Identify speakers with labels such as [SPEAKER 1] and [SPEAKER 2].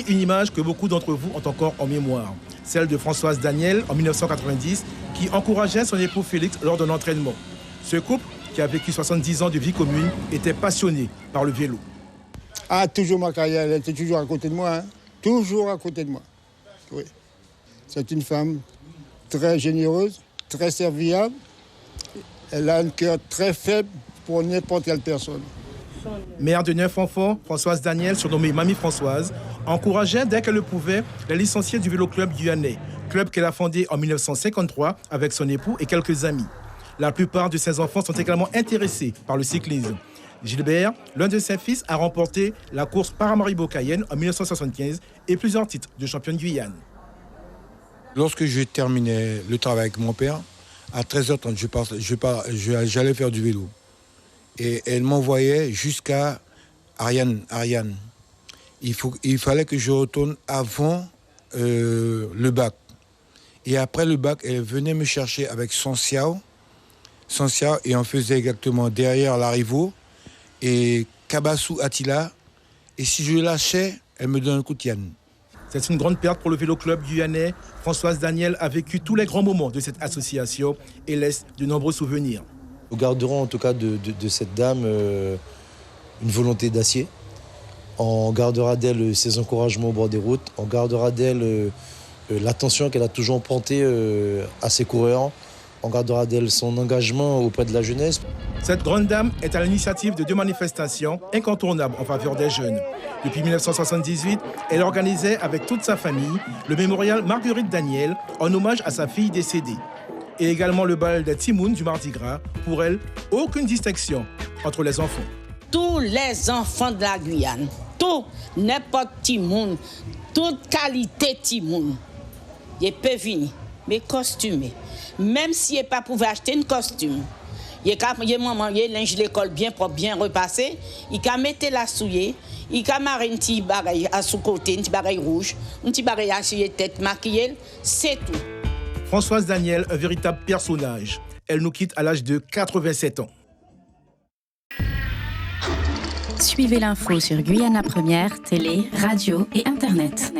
[SPEAKER 1] une image que beaucoup d'entre vous ont encore en mémoire, celle de Françoise Daniel en 1990 qui encourageait son époux Félix lors d'un entraînement. Ce couple, qui a vécu 70 ans de vie commune, était passionné par le vélo.
[SPEAKER 2] Ah, toujours ma carrière, elle était toujours à côté de moi, hein. Toujours à côté de moi. Oui. C'est une femme très généreuse, très serviable. Elle a un cœur très faible pour n'importe quelle personne.
[SPEAKER 1] Mère de 9 enfants, Françoise Daniel, surnommée Mamie Françoise, encourageait dès qu'elle le pouvait les licenciés du Vélo Club guyanais, club qu'elle a fondé en 1953 avec son époux et quelques amis. La plupart de ses enfants sont également intéressés par le cyclisme. Gilbert, l'un de ses fils, a remporté la course Paramaribo Cayenne en 1975 et plusieurs titres de champion de Guyane.
[SPEAKER 3] Lorsque je terminais le travail avec mon père, à 13h30, j'allais faire du vélo. Et elle m'envoyait jusqu'à Ariane. Il fallait que je retourne avant le bac. Et après le bac, elle venait me chercher avec son Xiao, et on faisait exactement derrière l'Arrivo et Kabassou Attila. Et si je lâchais, elle me donnait un coup de tienne.
[SPEAKER 1] C'est une grande perte pour le Vélo Club guyanais. Françoise Daniel a vécu tous les grands moments de cette association et laisse de nombreux souvenirs.
[SPEAKER 4] Nous garderons en tout cas de cette dame une volonté d'acier. On gardera d'elle ses encouragements au bord des routes. On gardera d'elle l'attention qu'elle a toujours portée à ses coureurs. On gardera d'elle son engagement auprès de la jeunesse.
[SPEAKER 1] Cette grande dame est à l'initiative de 2 manifestations incontournables en faveur des jeunes. Depuis 1978, elle organisait avec toute sa famille le mémorial Marguerite Daniel en hommage à sa fille décédée. Et également le bal des Timounes du Mardi Gras. Pour elle, aucune distinction entre les enfants.
[SPEAKER 5] Tous les enfants de la Guyane, tout, n'importe Timoun, toute qualité Timoun, ils peuvent venir, mais costumés. Même s'ils ne peuvent pas acheter un costume, ils peuvent maman, ils linge l'école bien propre, bien repassé, ils peuvent mettre la souillée, ils peuvent mettre un petit bagage à sous côté, un petit bagage rouge, un petit bagage à sur la tête maquillée, c'est tout.
[SPEAKER 1] Françoise Daniel, un véritable personnage. Elle nous quitte à l'âge de 87 ans.
[SPEAKER 6] Suivez l'info sur Guyana Première, télé, radio et Internet.